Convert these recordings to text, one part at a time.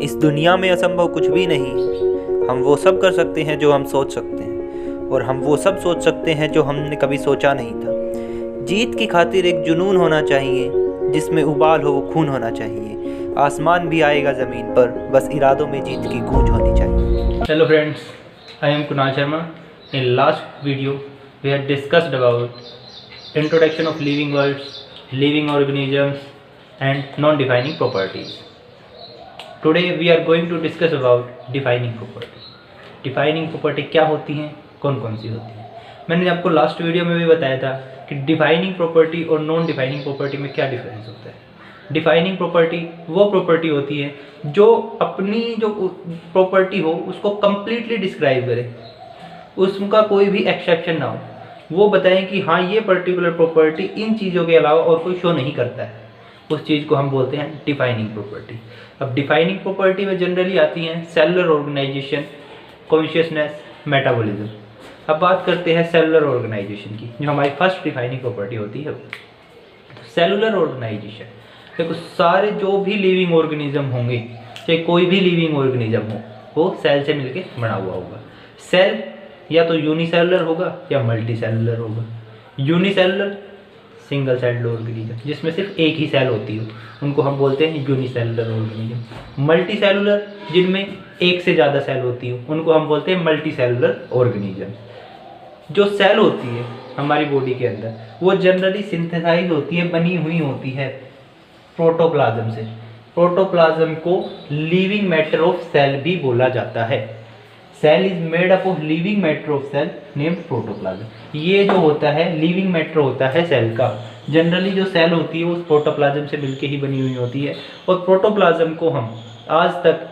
इस दुनिया में असंभव कुछ भी नहीं है। हम वो सब कर सकते हैं जो हम सोच सकते हैं, और हम वो सब सोच सकते हैं जो हमने कभी सोचा नहीं था। जीत की खातिर एक जुनून होना चाहिए, जिसमें उबाल हो वो खून होना चाहिए। आसमान भी आएगा ज़मीन पर, बस इरादों में जीत की गूंज होनी चाहिए। Hello friends, I am Kunal Sharma. In last video, we had discussed about introduction of living worlds, living organisms, and non-defining properties. Today we are going to discuss about defining property. Defining property क्या होती हैं, कौन कौन सी होती हैं। मैंने आपको last video में भी बताया था कि डिफाइनिंग प्रॉपर्टी और नॉन डिफाइनिंग प्रॉपर्टी में क्या डिफरेंस होता है। डिफाइनिंग प्रॉपर्टी वो प्रॉपर्टी होती है जो अपनी जो प्रॉपर्टी हो उसको कम्प्लीटली डिस्क्राइब करे, उसका कोई भी एक्सेप्शन ना हो। वो बताएं कि हाँ ये पर्टिकुलर प्रॉपर्टी इन चीज़ों के अलावा और कोई शो नहीं करता है, उस चीज़ को हम बोलते हैं डिफाइनिंग प्रॉपर्टी। अब डिफाइनिंग प्रॉपर्टी में जनरली आती हैं सेलुलर ऑर्गेनाइजेशन, कॉन्शियसनेस, मेटाबॉलिज्म। अब बात करते हैं सेलुलर ऑर्गेनाइजेशन की, जो हमारी फर्स्ट डिफाइनिंग प्रॉपर्टी होती है। सेलुलर ऑर्गेनाइजेशन, देखो सारे जो भी लिविंग ऑर्गेनिज्म होंगे, चाहे कोई भी लिविंग ऑर्गेनिज्म हो, वो सेल से मिलके बना हुआ होगा। सेल या तो यूनिसेलुलर होगा या मल्टी सेलुलर होगा। यूनिसेलुलर सिंगल सेल्ड ऑर्गेनिज्म, जिसमें सिर्फ एक ही सेल होती हो, उनको हम बोलते हैं यूनिसेलुलर ऑर्गेनिज्म। मल्टी सेलुलर, जिनमें एक से ज़्यादा सेल होती हो, उनको हम बोलते हैं मल्टी सेलुलर ऑर्गेनिज्म। जो सेल होती है हमारी बॉडी के अंदर, वो जनरली सिंथेसाइज होती है, बनी हुई होती है प्रोटोप्लाज्म से। प्रोटोप्लाज्म को लिविंग मैटर ऑफ सेल भी बोला जाता है। Cell is made up of living matter of cell named protoplasm. ये जो होता है लिविंग मैटर होता है सेल का। जनरली जो सेल होती है वो प्रोटोप्लाज्म से मिलके ही बनी हुई होती है, और प्रोटोप्लाज्म को हम आज तक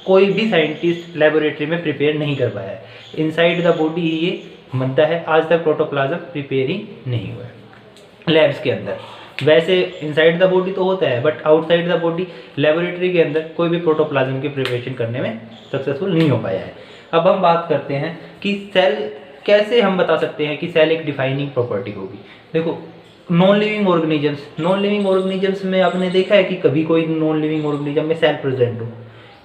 कोई भी साइंटिस्ट लेबोरेटरी में प्रिपेयर नहीं कर पाया है। इनसाइड द बॉडी ही ये बनता है, आज तक प्रोटोप्लाज्म प्रिपेयर ही नहीं हुआ है लैब्स के अंदर। वैसे इनसाइड द बॉडी तो होता है, but outside the body laboratory के अंदर कोई भी प्रोटोप्लाज्म की प्रिपरेशन करने में सक्सेसफुल नहीं हो पाया है। अब हम बात करते हैं कि सेल कैसे हम बता सकते हैं कि सेल एक डिफाइनिंग प्रॉपर्टी होगी। देखो नॉन लिविंग ऑर्गेनिजम्स में आपने देखा है कि कभी कोई नॉन लिविंग ऑर्गेनिज्म में सेल प्रेजेंट हो।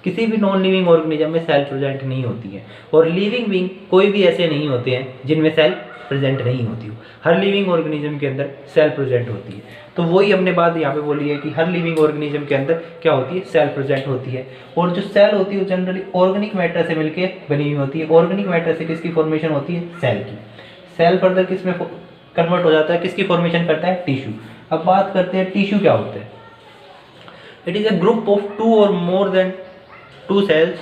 किसी भी नॉन लिविंग ऑर्गेनिज्म में सेल प्रेजेंट नहीं होती है, और लिविंग बीइंग कोई भी ऐसे नहीं होते हैं जिनमें सेल प्रेजेंट नहीं होती हो। हर लिविंग ऑर्गेनिज्म के अंदर सेल प्रेजेंट होती है। तो वही हमने बात यहाँ पे बोली है कि हर लिविंग ऑर्गेनिज्म के अंदर क्या होती है, सेल प्रेजेंट होती है। और जो सेल होती है वो जनरली ऑर्गेनिक मैटर से मिलके बनी हुई होती है। ऑर्गेनिक मैटर से किसकी फॉर्मेशन होती है, सेल की। सेल फर्दर किस में कन्वर्ट हो जाता है, किसकी फॉर्मेशन करता है, टिश्यू। अब बात करते हैं टिश्यू क्या होता है। It is a group of two or more than two cells,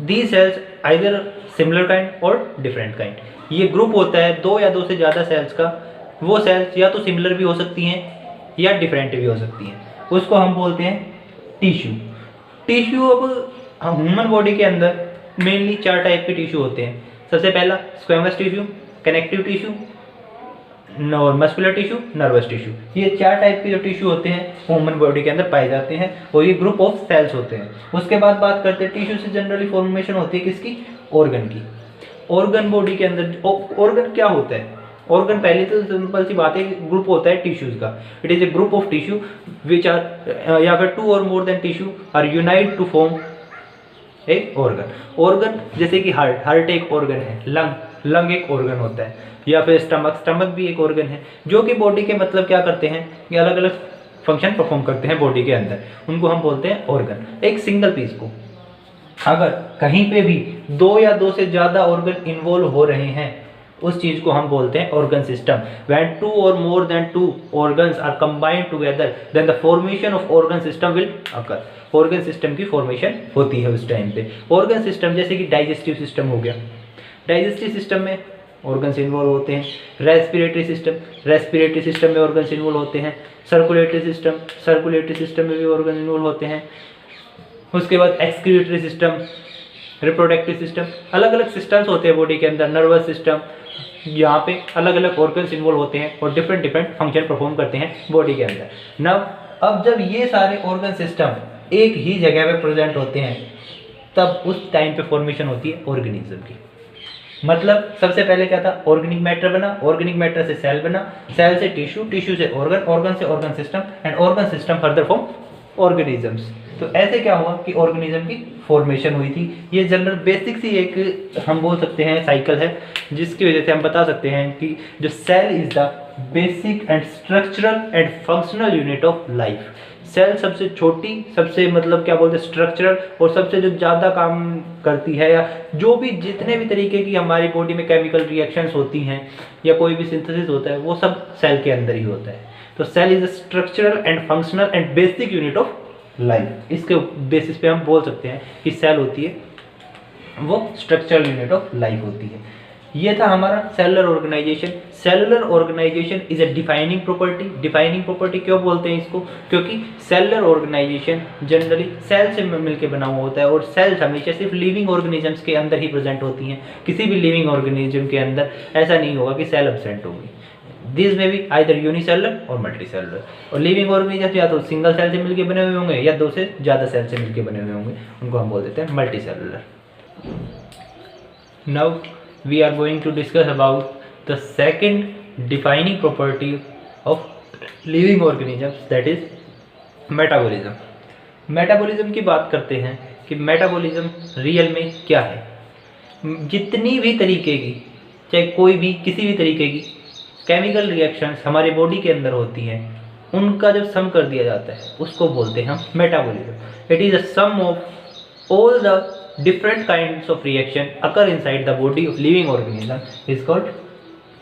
these cells either similar kind or different kind। ये ग्रुप होता है दो या दो से ज़्यादा सेल्स का। वो सेल्स या तो सिमिलर भी हो सकती हैं या डिफरेंट भी हो सकती हैं, उसको हम बोलते हैं टिश्यू। टिश्यू अब ह्यूमन बॉडी के अंदर मेनली 4 टाइप के टिश्यू होते हैं। सबसे पहला squamous tissue, connective tissue, muscular tissue, nervous tissue. ये 4 टाइप के जो टिश्यू होते हैं ह्यूमन बॉडी के अंदर पाए जाते हैं, और ये ग्रुप ऑफ सेल्स होते हैं। उसके बाद बात करते हैं टिश्यू से जनरली फॉर्मेशन होती है किसकी, ऑर्गन की। ऑर्गन बॉडी के अंदर ऑर्गन क्या होता है, ऑर्गन पहले तो सिंपल सी बात है, ग्रुप होता है टिश्यूज का। It is a group of tissue which are या फिर 2 और more than tissue are unite to form एक ऑर्गन। ऑर्गन जैसे कि हार्ट एक ऑर्गन है, लंग एक ऑर्गन होता है, या फिर स्टमक भी एक ऑर्गन है, जो कि बॉडी के मतलब क्या करते हैं, ये अलग अलग फंक्शन परफॉर्म करते हैं बॉडी के अंदर, उनको हम बोलते हैं ऑर्गन। एक सिंगल पीस को अगर कहीं पे भी 2 या 2 से ज़्यादा ऑर्गन इन्वॉल्व हो रहे हैं, उस चीज़ को हम बोलते हैं ऑर्गन सिस्टम। व्हेन 2 और more than 2 organs are combined together, then the formation of organ system will occur. Organ system की फॉर्मेशन होती है उस टाइम पे। ऑर्गन सिस्टम जैसे कि डाइजेस्टिव सिस्टम हो गया, डाइजेस्टिव सिस्टम में ऑर्गन्स इन्वॉल्व होते हैं। रेस्पिरेटरी सिस्टम में ऑर्गन्स इन्वॉल्व होते हैं। सर्कुलेटरी सिस्टम में भी ऑर्गन इन्वॉल्व होते हैं। उसके बाद एक्सक्रीटरी सिस्टम, रिप्रोडक्टिव सिस्टम, अलग अलग सिस्टम्स होते हैं बॉडी के अंदर। नर्वस सिस्टम, यहाँ पे अलग अलग ऑर्गन्स इन्वॉल्व होते हैं और डिफरेंट फंक्शन परफॉर्म करते हैं बॉडी के अंदर। नाउ अब जब ये सारे ऑर्गन सिस्टम एक ही जगह पे प्रेजेंट होते हैं, तब उस टाइम पे फॉर्मेशन होती है ऑर्गेनिज्म की। मतलब सबसे पहले क्या था, ऑर्गेनिक मैटर बना, ऑर्गेनिक मैटर से सेल बना, सेल से टिश्यू, टिश्यू से ऑर्गन, ऑर्गन से organ system, and organ system further form organisms. तो ऐसे क्या हुआ कि ऑर्गेनिज्म की फॉर्मेशन हुई थी। ये जनरल बेसिक सी एक हम बोल सकते हैं साइकिल है, जिसकी वजह से हम बता सकते हैं कि जो cell is the basic and structural and functional unit of life. Cell सबसे छोटी, सबसे मतलब क्या बोलते हैं स्ट्रक्चरल, और सबसे जो ज़्यादा काम करती है, या जो भी जितने भी तरीके की हमारी बॉडी में केमिकल रिएक्शंस होती हैं या कोई भी सिंथेसिस होता है, वो सब सेल के अंदर ही होता है। तो cell is a structural and functional and basic unit of life. इसके बेसिस पे हम बोल सकते हैं कि सेल होती है वो स्ट्रक्चरल यूनिट ऑफ लाइफ होती है। ये था हमारा cellular organisation. Cellular organisation is a defining property. Defining property क्यों बोलते हैं इसको? क्योंकि सेलुलर ऑर्गेनाइजेशन जनरली सेल से मिलकर बना हुआ होता है, और सेल्स हमेशा सिर्फ लिविंग ऑर्गेनिजम्स के अंदर ही प्रेजेंट होती हैं। किसी भी लिविंग ऑर्गेनिज्म के अंदर ऐसा नहीं होगा कि सेल एब्सेंट होगी। दिस में भी आइदर यूनिसेलुलर और मल्टीसेलुलर। और लिविंग ऑर्गेनिजम्स या तो सिंगल सेल से मिलकर बने हुए होंगे या दो से ज़्यादा सेल से मिलकर बने हुए होंगे, उनको हम बोल देते हैं multicellular. Now we are going to discuss about the second defining property of living organisms, that is metabolism. Metabolism की बात करते हैं कि मेटाबॉलिज्म रियल में क्या है। जितनी भी तरीके की, चाहे कोई भी किसी भी तरीके की केमिकल रिएक्शंस हमारी बॉडी के अंदर होती हैं, उनका जब सम कर दिया जाता है उसको बोलते हैं हम metabolism. It is a sum of all the different kinds of reaction occur inside the body of living organism is called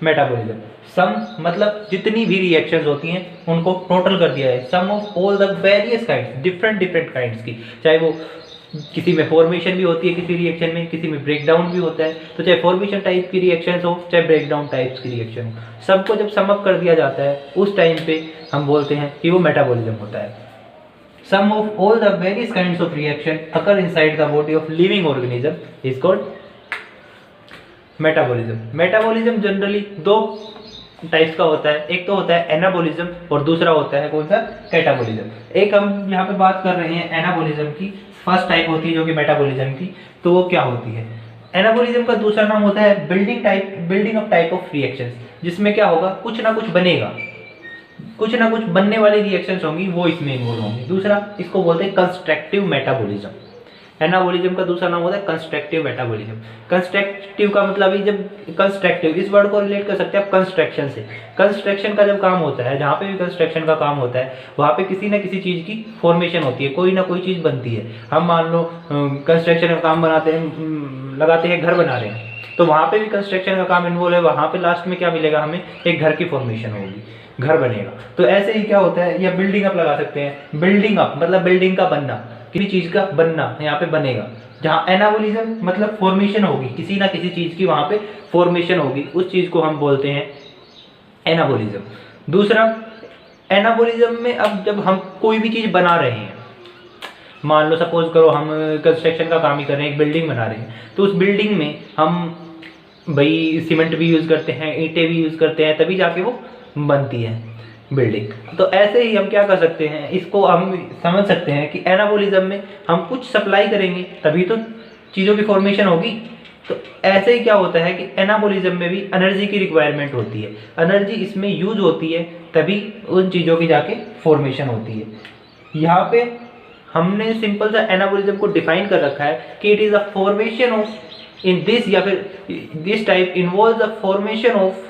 metabolism. सम मतलब जितनी भी रिएक्शंस होती हैं उनको टोटल कर दिया है। Sum of all the various kinds, different kinds की, चाहे वो किसी में फॉर्मेशन भी होती है, किसी रिएक्शन में किसी में ब्रेकडाउन भी होता है। तो चाहे फॉर्मेशन टाइप की रिएक्शंस हो, चाहे ब्रेकडाउन टाइप्स की रिएक्शन हो, सबको जब सम अप कर दिया जाता है उस टाइम पे हम बोलते हैं कि वो मेटाबॉलिज्म होता है। Sum of all the various kinds of reaction occur inside the body of living organism is called metabolism. Metabolism generally दो टाइप्स का होता है, एक तो होता है एनाबोलिज्म और दूसरा होता है कौन सा? कैटाबोलिज्म। एक हम यहाँ पे बात कर रहे हैं एनाबोलिज्म की, फर्स्ट टाइप होती है जो कि मेटाबोलिज्म की। तो वो क्या होती है? एनाबोलिज्म का दूसरा नाम होता है building up type of reactions, जिसमें क्या होगा, कुछ ना कुछ बनेगा, कुछ ना कुछ बनने वाली रिएक्शंस होंगी, वो इसमें इन्वॉल्व होंगी। दूसरा इसको बोलते हैं कंस्ट्रक्टिव मेटाबॉलिज्म। एनाबॉलिज्म का दूसरा नाम होता है कंस्ट्रक्टिव मेटाबॉलिज्म। कंस्ट्रक्टिव का मतलब ही, जब कंस्ट्रक्टिव इस वर्ड को रिलेट कर सकते हैं आप कंस्ट्रक्शन से। कंस्ट्रक्शन का जब काम होता है, जहाँ पे भी कंस्ट्रक्शन का काम होता है, वहाँ पे किसी ना किसी चीज़ की फॉर्मेशन होती है, कोई ना कोई चीज़ बनती है। हम मान लो कंस्ट्रक्शन का काम लगाते हैं, घर बना रहे हैं, तो वहाँ पे भी कंस्ट्रक्शन का काम इन्वॉल्व है। वहाँ पे लास्ट में क्या मिलेगा हमें? एक घर की फॉर्मेशन होगी, घर बनेगा। तो ऐसे ही क्या होता है, या बिल्डिंग अप लगा सकते हैं। बिल्डिंग अप मतलब बिल्डिंग का बनना, किसी चीज का बनना यहाँ पे बनेगा। जहाँ एनाबोलिज्म मतलब फॉर्मेशन होगी, किसी ना किसी चीज की वहाँ पे फॉर्मेशन होगी, उस चीज को हम बोलते हैं एनाबोलिज्म। दूसरा एनाबोलिज्म में, अब जब हम कोई भी चीज बना रहे हैं, मान लो सपोज करो हम कंस्ट्रक्शन का काम ही कर रहे हैं, एक बिल्डिंग बना रहे हैं, तो उस बिल्डिंग में हम भाई सीमेंट भी यूज करते हैं, ईंटें भी यूज करते हैं, तभी जाके वो बनती है बिल्डिंग। तो ऐसे ही हम क्या कर सकते हैं, इसको हम समझ सकते हैं कि एनाबोलिज्म में हम कुछ सप्लाई करेंगे तभी तो चीज़ों की फॉर्मेशन होगी। तो ऐसे ही क्या होता है कि एनाबोलिज्म में भी एनर्जी की रिक्वायरमेंट होती है, एनर्जी इसमें यूज होती है, तभी उन चीज़ों की जाके फॉर्मेशन होती है। यहाँ पे हमने सिंपल सा एनाबोलिज्म को डिफाइन कर रखा है कि it is a formation of in this, या फिर this type involves the formation of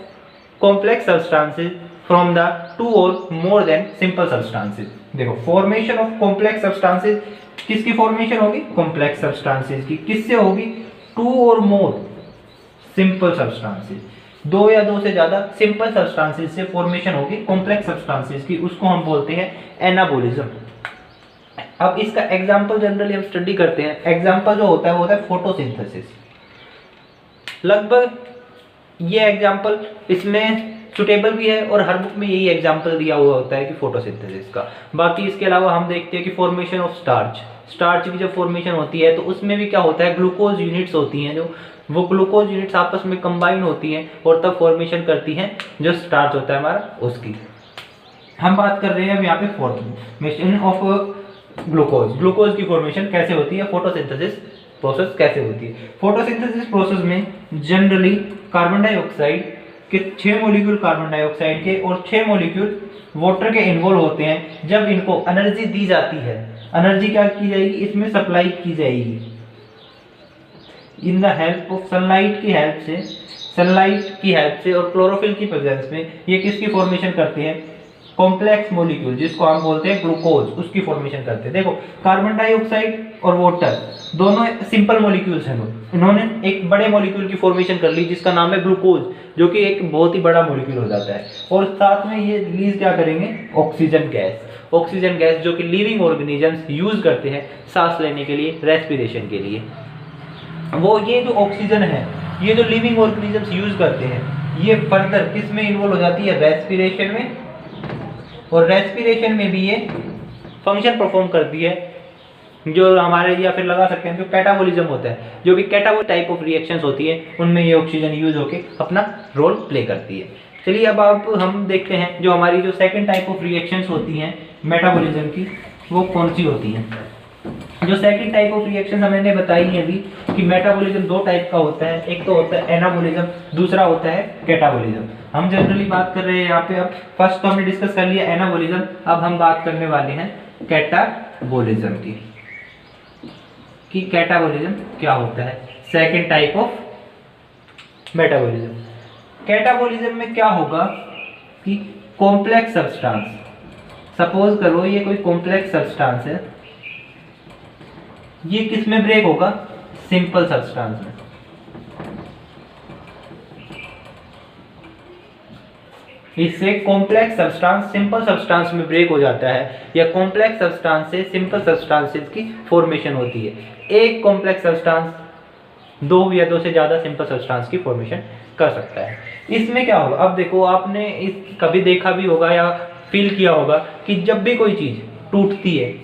complex substances from the two or more then simple substances. देखो, फॉर्मेशन ऑफ कॉम्प्लेक्स सब्सटेंसेस, किसकी फॉर्मेशन होगी? कॉम्प्लेक्स सब्सटेंसेस की। किससे होगी? To or more simple substances, दो या दो से ज्यादा सिंपल सब्सटेंसेस से फॉर्मेशन होगी कॉम्प्लेक्स सब्सटेंसेस की, उसको हम बोलते हैं एनाबोलिज्म। अब इसका एग्जांपल जनरली हम स्टडी करते हैं। एग्जांपल जो होता है वो होता है फोटोसिंथेसिस। लगभग ये एग्जांपल इसमें सुटेबल भी है और हर बुक में यही एग्जांपल दिया हुआ होता है कि फोटोसिंथेसिस का। बाकी इसके अलावा हम देखते हैं कि फॉर्मेशन ऑफ स्टार्च की जब फॉर्मेशन होती है तो उसमें भी क्या होता है, ग्लूकोज यूनिट्स होती हैं, जो वो ग्लूकोज यूनिट्स आपस में कंबाइन होती हैं और तब फॉर्मेशन करती हैं जो स्टार्च होता है हमारा, उसकी। हम बात कर रहे हैं अब यहाँ पे फॉर्मेशन ऑफ ग्लूकोज की फॉर्मेशन कैसे होती है, फोटोसिंथेसिस प्रोसेस कैसे होती है। फोटोसिंथेसिस प्रोसेस में जनरली कार्बन डाइऑक्साइड कि 6 मॉलिक्यूल कार्बन डाइऑक्साइड के और 6 मॉलिक्यूल वाटर के इन्वॉल्व होते हैं। जब इनको एनर्जी दी जाती है, एनर्जी क्या की जाएगी, इसमें सप्लाई की जाएगी in the help of sunlight की हेल्प से और क्लोरोफिल की प्रेजेंस में ये किसकी फॉर्मेशन करते हैं, कॉम्प्लेक्स मॉलिक्यूल जिसको हम बोलते हैं ग्लूकोज, उसकी फॉर्मेशन करते हैं। देखो कार्बन डाइऑक्साइड और वाटर दोनों सिंपल मॉलिक्यूल्स हैं, इन्होंने एक बड़े मॉलिक्यूल की फॉर्मेशन कर ली जिसका नाम है ग्लूकोज, जो कि एक बहुत ही बड़ा मॉलिक्यूल हो जाता है। और साथ में ये रिलीज क्या करेंगे, ऑक्सीजन गैस जो कि लिविंग ऑर्गेनिजम्स यूज करते हैं सांस लेने के लिए, रेस्पिरेशन के लिए। वो ये जो ऑक्सीजन है, ये जो लिविंग ऑर्गेनिजम्स यूज करते हैं, ये फर्दर किस में इन्वॉल्व हो जाती है, रेस्पिरेशन में, और रेस्पिरेशन में भी ये फंक्शन परफॉर्म करती है जो हमारे, या फिर लगा सकते हैं जो कैटाबोलिज्म होता है, जो भी कैटाबोलिक टाइप ऑफ रिएक्शंस होती है उनमें ये ऑक्सीजन यूज होके अपना रोल प्ले करती है। चलिए अब आप हम देखते हैं जो हमारी जो सेकंड टाइप ऑफ रिएक्शंस होती हैं मेटाबॉलिज्म की, वो कौन सी होती हैं। जो सेकंड टाइप ऑफ रिएक्शन हमने बताई है अभी कि मेटाबॉलिज्म 2 टाइप का होता है, एक तो होता है एनाबॉलिज्म, दूसरा होता है कैटाबॉलिज्म। हम जनरली बात कर रहे हैं यहाँ पे, अब फर्स्ट तो हमने डिस्कस कर लिया एनाबॉलिज्म, अब हम बात करने वाले हैं कैटाबॉलिज्म की, कि कैटाबॉलिज्म क्या होता है, second type of metabolism. Catabolism में क्या होगा कि कॉम्प्लेक्स सब्सटेंस, सपोज करो ये कोई कॉम्प्लेक्स सब्सटेंस है, ये किस में ब्रेक होगा, सिंपल सब्सटेंस में। इससे कॉम्प्लेक्स सब्सटेंस सिंपल सब्सटेंस में ब्रेक हो जाता है, या कॉम्प्लेक्स सब्सटेंस से सिंपल सब्सटेंसेस की फॉर्मेशन होती है। एक कॉम्प्लेक्स सब्सटेंस 2 या 2 से ज्यादा सिंपल सब्सटेंस की फॉर्मेशन कर सकता है। इसमें क्या होगा, अब देखो आपने कभी देखा भी होगा या फील किया होगा कि जब भी कोई चीज टूटती है,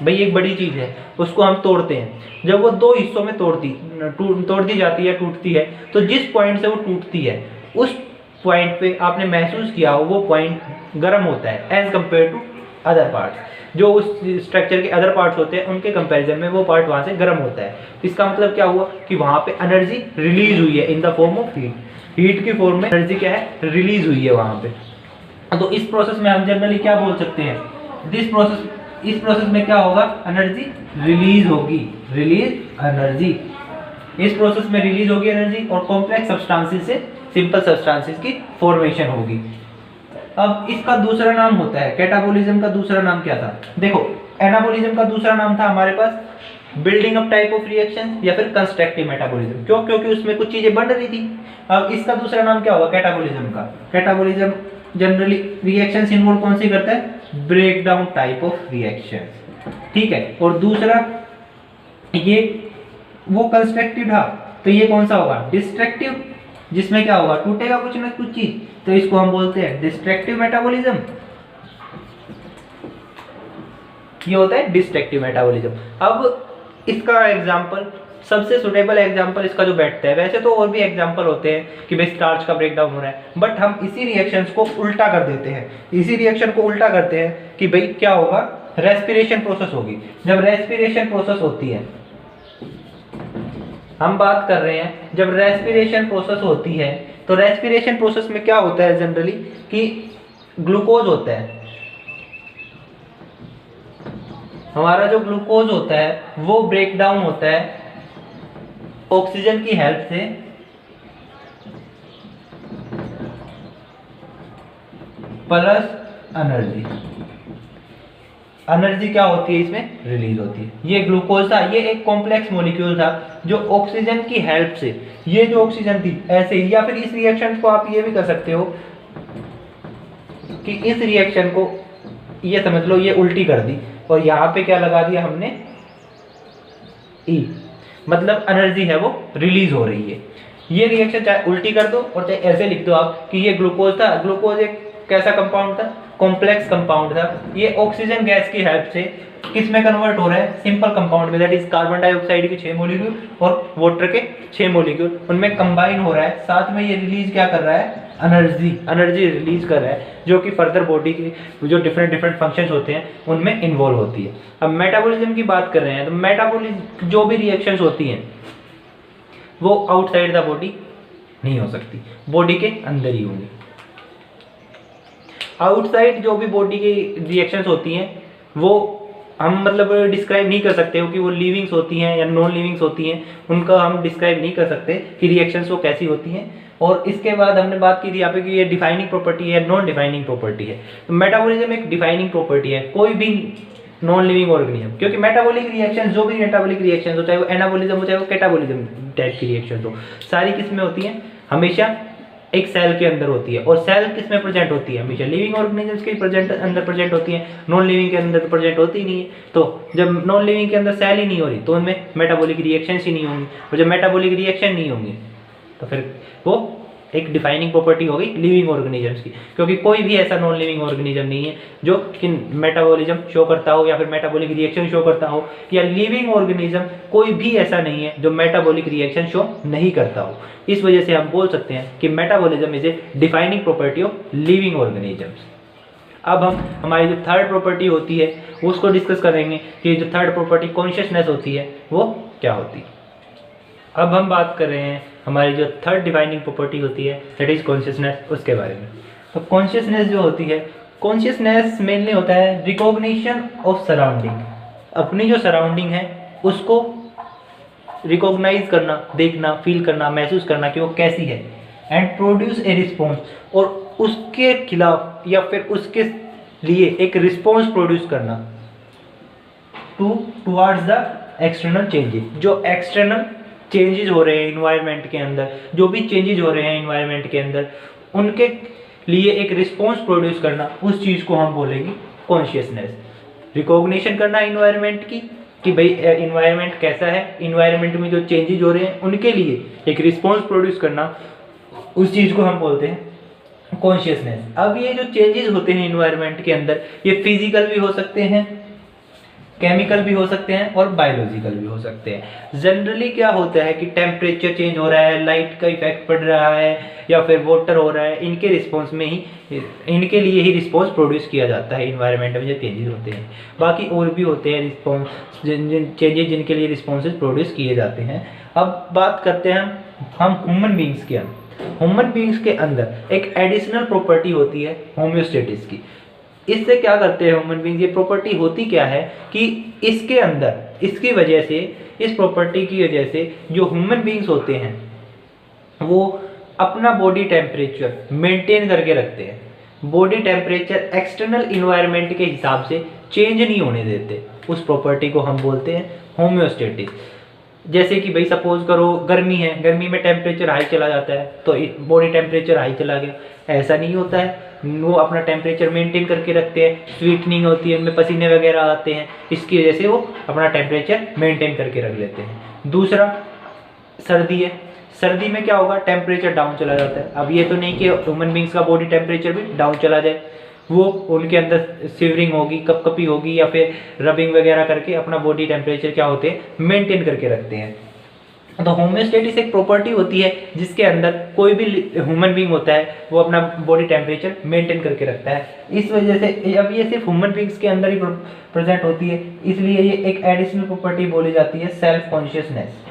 भाई एक बड़ी चीज है उसको हम तोड़ते हैं, जब वो 2 हिस्सों में तोड़ दी जाती है, टूटती है, तो जिस पॉइंट से वो टूटती है उस पॉइंट पे आपने महसूस किया हो वो पॉइंट गर्म होता है as compare to other parts. जो उस स्ट्रक्चर के अदर पार्ट्स होते हैं उनके कंपैरिजन में वो पार्ट वहां से गर्म होता है। इसका मतलब क्या हुआ कि वहां पे एनर्जी रिलीज हुई है in the form of heat की फॉर्म में एनर्जी क्या है, रिलीज हुई है वहां पे। तो इस प्रोसेस में हम जनरली क्या बोल सकते हैं, इस प्रोसेस में क्या होगा, एनर्जी रिलीज होगी, एनर्जी इस प्रोसेस में रिलीज होगी एनर्जी, और कॉम्प्लेक्स सब्सटेंसेस से सिंपल सब्सटेंसेस की फॉर्मेशन होगी। अब इसका दूसरा नाम होता है, कैटाबॉलिज्म का दूसरा नाम क्या था, देखो एनाबॉलिज्म का दूसरा नाम था हमारे पास building up type of reaction या फिर कंस्ट्रक्टिव मेटाबॉलिज्म। क्यों, क्योंकि उसमें कुछ चीजें बन रही थी। अब इसका दूसरा नाम क्या होगा कैटाबॉलिज्म का। कैटाबॉलिज्म जनरली रिएक्शंस इन्वॉल्व कौन सी करता है, break down type of reaction, ठीक है। और दूसरा ये वो कंस्ट्रक्टिव था, तो ये कौन सा होगा, डिस्ट्रक्टिव, जिसमें क्या होगा, टूटेगा कुछ ना कुछ चीज, तो इसको हम बोलते हैं डिस्ट्रक्टिव मेटाबॉलिज्म। ये होता है डिस्ट्रक्टिव मेटाबॉलिज्म। अब इसका एग्जांपल, सबसे सुटेबल एग्जांपल इसका जो बैठता है, वैसे तो और भी एग्जांपल होते हैं कि भाई स्टार्च का ब्रेकडाउन हो रहा है, बट हम इसी रिएक्शंस को उल्टा कर देते हैं, इसी रिएक्शन को उल्टा करते हैं कि भाई क्या होगा, रेस्पिरेशन प्रोसेस होगी। जब रेस्पिरेशन प्रोसेस होती है, हम बात कर रहे हैं जब रेस्पिरेशन प्रोसेस होती है, तो रेस्पिरेशन प्रोसेस में क्या होता है जनरली कि ग्लूकोज होता है, हमारा जो ग्लूकोज होता है वो ब्रेक डाउन होता है ऑक्सीजन की हेल्प से प्लस एनर्जी। एनर्जी क्या होती है इसमें, रिलीज होती है। ये ग्लूकोज था, ये एक कॉम्प्लेक्स मॉलिक्यूल था जो ऑक्सीजन की हेल्प से, ये जो ऑक्सीजन थी ऐसे ही, या फिर इस रिएक्शन को आप ये भी कर सकते हो कि इस रिएक्शन को ये समझ लो ये उल्टी कर दी और यहाँ पे क्या लगा दिया हमने, ई, मतलब एनर्जी है वो रिलीज हो रही है। ये रिएक्शन चाहे उल्टी कर दो और चाहे ऐसे लिख दो आप कि ये ग्लूकोज था। ग्लूकोज एक कैसा कंपाउंड था, कॉम्प्लेक्स कंपाउंड था। ये ऑक्सीजन गैस की हेल्प से किस में कन्वर्ट हो रहा है, सिंपल कंपाउंड में, दैट इज कार्बन डाइऑक्साइड के 6 मॉलिक्यूल और वाटर के 6 मॉलिक्यूल, उनमें कंबाइन हो रहा है। साथ में ये रिलीज क्या कर रहा है, एनर्जी रिलीज कर रहा है, जो कि फर्दर बॉडी की जो डिफरेंट फंक्शंस होते हैं उनमें इन्वॉल्व होती है। अब मेटाबॉलिज्म की बात कर रहे हैं, तो मेटाबॉलिज्म जो भी रिएक्शंस होती हैं वो आउटसाइड द बॉडी नहीं हो सकती, बॉडी के अंदर ही होंगी। आउटसाइड जो भी बॉडी की रिएक्शंस होती हैं वो हम मतलब डिस्क्राइब नहीं कर सकते हो कि वो लिविंग्स होती हैं या नॉन लिविंग्स होती हैं, उनका हम डिस्क्राइब नहीं कर सकते कि रिएक्शंस वो कैसी होती हैं। और इसके बाद हमने बात की थी यहाँ पे कि ये डिफाइनिंग प्रॉपर्टी है, नॉन डिफाइनिंग प्रॉपर्टी है। तो मेटाबॉलिज्म एक डिफाइनिंग प्रॉपर्टी है कोई भी नॉन लिविंग ऑर्गेनिज्म, क्योंकि मेटाबॉलिक रिएक्शन जो भी मेटाबॉलिक रिएक्शन हो, चाहे वो एनाबॉलिज्म हो चाहे वो कैटाबॉलिज्म टाइप की रिएक्शन हो, सारी किसमें होती हैं, हमेशा एक सेल के अंदर होती है। और सेल किस में प्रेजेंट होती है, हमेशा लिविंग ऑर्गेनिजम्स के अंदर प्रेजेंट होती है, नॉन लिविंग के अंदर तो प्रेजेंट होती ही नहीं है। तो जब नॉन लिविंग के अंदर सेल ही नहीं हो रही तो उनमें मेटाबॉलिक रिएक्शंस ही नहीं होंगी, और जब मेटाबॉलिक रिएक्शन नहीं होंगी तो फिर वो एक डिफाइनिंग प्रॉपर्टी हो गई लिविंग ऑर्गेनिजम्स की, क्योंकि कोई भी ऐसा नॉन लिविंग ऑर्गेनिज्म नहीं है जो कि मेटाबॉलिज्म शो करता हो या फिर मेटाबॉलिक रिएक्शन शो करता हो, या लिविंग ऑर्गेनिज्म कोई भी ऐसा नहीं है जो मेटाबॉलिक रिएक्शन शो नहीं करता हो। इस वजह से हम बोल सकते हैं कि metabolism is a defining property of living organisms. अब हम हमारी जो थर्ड प्रॉपर्टी होती है उसको डिस्कस करेंगे कि जो थर्ड प्रॉपर्टी कॉन्शियसनेस होती है वो क्या होती है। अब हम बात कर रहे हैं हमारी जो थर्ड डिफाइनिंग प्रॉपर्टी होती है दैट इज कॉन्शियसनेस, उसके बारे में। तो कॉन्शियसनेस जो होती है, कॉन्शियसनेस मेनली होता है रिकॉग्निशन ऑफ सराउंडिंग, अपनी जो सराउंडिंग है उसको रिकॉग्नाइज करना, देखना, फील करना, महसूस करना कि वो कैसी है, एंड प्रोड्यूस ए रिस्पॉन्स, और उसके खिलाफ या फिर उसके लिए एक रिस्पॉन्स प्रोड्यूस करना टुवर्ड्स द एक्सटर्नल चेंजेस। जो एक्सटर्नल चेंजेस हो रहे हैं इन्वायरमेंट के अंदर, जो भी चेंजेस हो रहे हैं इन्वायरमेंट के अंदर, उनके लिए एक रिस्पॉन्स प्रोड्यूस करना, उस चीज़ को हम बोलेंगे कॉन्शियसनेस। रिकॉग्निशन करना इन्वायरमेंट की कि भाई इन्वायरमेंट कैसा है, इन्वायरमेंट में जो चेंजेस हो रहे हैं उनके लिए एक रिस्पॉन्स प्रोड्यूस करना, उस चीज़ को हम बोलते हैं कॉन्शियसनेस। अब ये जो चेंजेस होते हैं इन्वायरमेंट के अंदर, ये फिजिकल भी हो सकते हैं, केमिकल भी हो सकते हैं और बायोलॉजिकल भी हो सकते हैं। जनरली क्या होता है कि टेम्परेचर चेंज हो रहा है, लाइट का इफेक्ट पड़ रहा है या फिर वाटर हो रहा है, इनके रिस्पॉन्स में ही, इनके लिए ही रिस्पॉन्स प्रोड्यूस किया जाता है इन्वायरमेंट में जो चेंजेस होते हैं। बाकी और भी होते हैं रिस्पॉन्स चेंजेस जिनके लिए रिस्पॉन्सेज प्रोड्यूस किए जाते हैं। अब बात करते हैं हम ह्यूमन बींग्स के अंदर। ह्यूमन बींग्स के अंदर एक एडिशनल प्रॉपर्टी होती है होम्योस्टेसिस की। इससे क्या करते हैं ह्यूमन बींग्स, ये प्रॉपर्टी होती क्या है कि इसके अंदर, इसकी वजह से, इस प्रॉपर्टी की वजह से जो ह्यूमन बींग्स होते हैं वो अपना बॉडी टेम्परेचर मेंटेन करके रखते हैं। बॉडी टेम्परेचर एक्सटर्नल इन्वायरमेंट के हिसाब से चेंज नहीं होने देते, उस प्रॉपर्टी को हम बोलते हैं होम्योस्टेसिस। जैसे कि भाई सपोज करो गर्मी है, गर्मी में टेम्परेचर हाई चला जाता है तो बॉडी टेम्परेचर हाई चला गया, ऐसा नहीं होता है, वो अपना टेम्परेचर मेंटेन करके रखते हैं। स्वीटनिंग होती है, उनमें पसीने वगैरह आते हैं, इसकी वजह से वो अपना टेम्परेचर मेंटेन करके रख लेते हैं। दूसरा सर्दी है, सर्दी में क्या होगा, टेम्परेचर डाउन चला जाता है। अब ये तो नहीं कि ह्यूमन बींग्स का बॉडी टेम्परेचर भी डाउन चला जाए, वो उनके अंदर सिवरिंग होगी, कपकपी होगी या फिर रबिंग वगैरह करके अपना बॉडी टेम्परेचर क्या होते हैं, मेंटेन करके रखते हैं। तो होम्योस्टेसिस एक प्रॉपर्टी होती है जिसके अंदर कोई भी ह्यूमन बींग होता है वो अपना बॉडी टेम्परेचर मेंटेन करके रखता है। इस वजह से अब ये सिर्फ ह्यूमन बींग्स के अंदर ही प्रेजेंट होती है, इसलिए ये एक एडिशनल प्रॉपर्टी बोली जाती है सेल्फ कॉन्शियसनेस।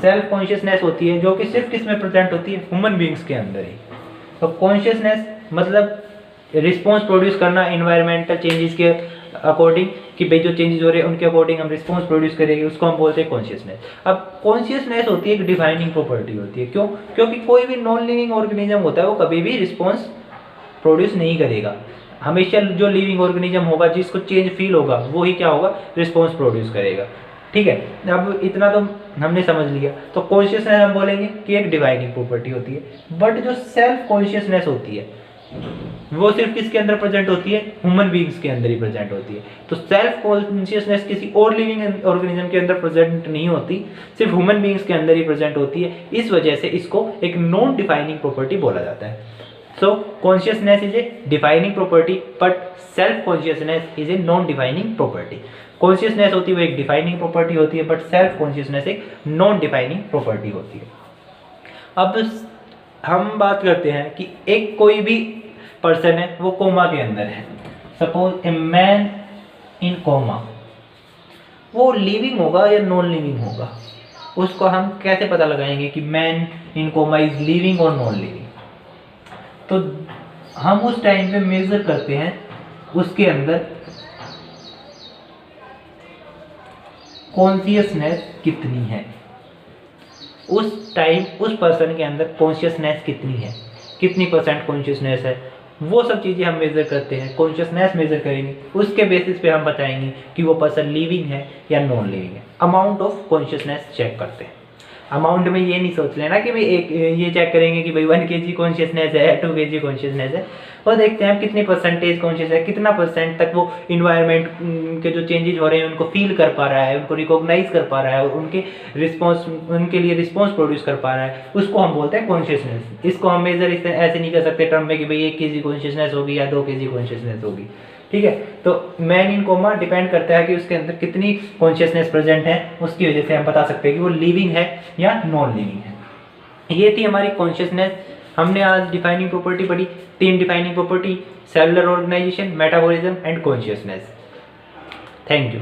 सेल्फ कॉन्शियसनेस होती है जो कि सिर्फ किस में प्रेजेंट होती है, ह्यूमन बींग्स के अंदर ही। तो कॉन्शियसनेस मतलब रिस्पॉन्स प्रोड्यूस करना इन्वायरमेंटल चेंजेस के अकॉर्डिंग, कि भाई जो चेंजेस हो रहे हैं उनके अकॉर्डिंग हम रिस्पॉन्स प्रोड्यूस करेंगे, उसको हम बोलते हैं कॉन्शियसनेस। अब कॉन्शियसनेस होती है एक डिफाइनिंग प्रॉपर्टी होती है, क्यों, क्योंकि कोई भी नॉन लिविंग ऑर्गेनिज्म होता है वो कभी भी रिस्पॉन्स प्रोड्यूस नहीं करेगा। हमेशा जो लिविंग ऑर्गेनिज्म होगा जिसको चेंज फील होगा वो ही क्या होगा, रिस्पॉन्स प्रोड्यूस करेगा। ठीक है, अब इतना तो हमने समझ लिया। तो कॉन्शियसनेस हम बोलेंगे कि एक डिवाइनिंग प्रॉपर्टी होती है। बट जो सेल्फ कॉन्शियसनेस होती है वो सिर्फ किसके अंदर प्रेजेंट होती है, ह्यूमन बींग्स के अंदर ही प्रेजेंट होती है। तो सेल्फ कॉन्शियसनेस किसी और लिविंग ऑर्गेनिज्म के अंदर प्रेजेंट नहीं होती, सिर्फ ह्यूमन बींग्स के अंदर ही प्रेजेंट होती है। इस वजह से इसको एक नॉन डिफाइनिंग प्रॉपर्टी बोला जाता है। सो consciousness is a defining property but self consciousness is a non defining property. Consciousness होती है वो एक डिफाइनिंग प्रॉपर्टी होती है, बट सेल्फ कॉन्शियसनेस एक नॉन डिफाइनिंग प्रॉपर्टी होती है। अब हम बात करते हैं कि एक कोई भी पर्सन है वो कोमा के अंदर है, suppose a man in coma, वो लिविंग होगा या नॉन लिविंग होगा, उसको हम कैसे पता लगाएंगे कि man in coma is living और नॉन लिविंग। तो हम उस टाइम पे मेजर करते हैं उसके अंदर कॉन्शियसनेस कितनी है, उस टाइम उस पर्सन के अंदर कॉन्शियसनेस कितनी है, कितनी % कॉन्शियसनेस है, वो सब चीज़ें हम मेज़र करते हैं। कॉन्शियसनेस मेज़र करेंगे, उसके बेसिस पे हम बताएंगे कि वो पर्सन लिविंग है या नॉन लिविंग है। अमाउंट ऑफ कॉन्शियसनेस चेक करते हैं। अमाउंट में ये नहीं सोच लेना कि भाई एक ये चेक करेंगे कि भाई 1 kg कॉन्शियसनेस है, 2 kg कॉन्शियसनेस है। और देखते हैं कितनी % कॉन्शियस है, कितना % तक वो इन्वायरमेंट के जो चेंजेज हो रहे हैं उनको फील कर पा रहा है, उनको रिकॉग्नाइज कर पा रहा है और उनके लिए रिस्पॉन्स प्रोड्यूस कर पा रहा है, उसको हम बोलते हैं कॉन्शियसनेस। इसको हम मेजर ऐसे नहीं कर सकते टर्म में कि भाई 1 kg कॉन्शियसनेस होगी या 2 kg कॉन्शियसनेस होगी। ठीक है, तो मैन इन कोमा डिपेंड करता है कि उसके अंदर कितनी कॉन्शियसनेस प्रेजेंट है, उसकी वजह से हम बता सकते हैं कि वो लिविंग है या नॉन लिविंग है। ये थी हमारी कॉन्शियसनेस। हमने आज डिफाइनिंग प्रॉपर्टी पढ़ी, 3 defining property, cellular organisation, metabolism and consciousness. Thank you.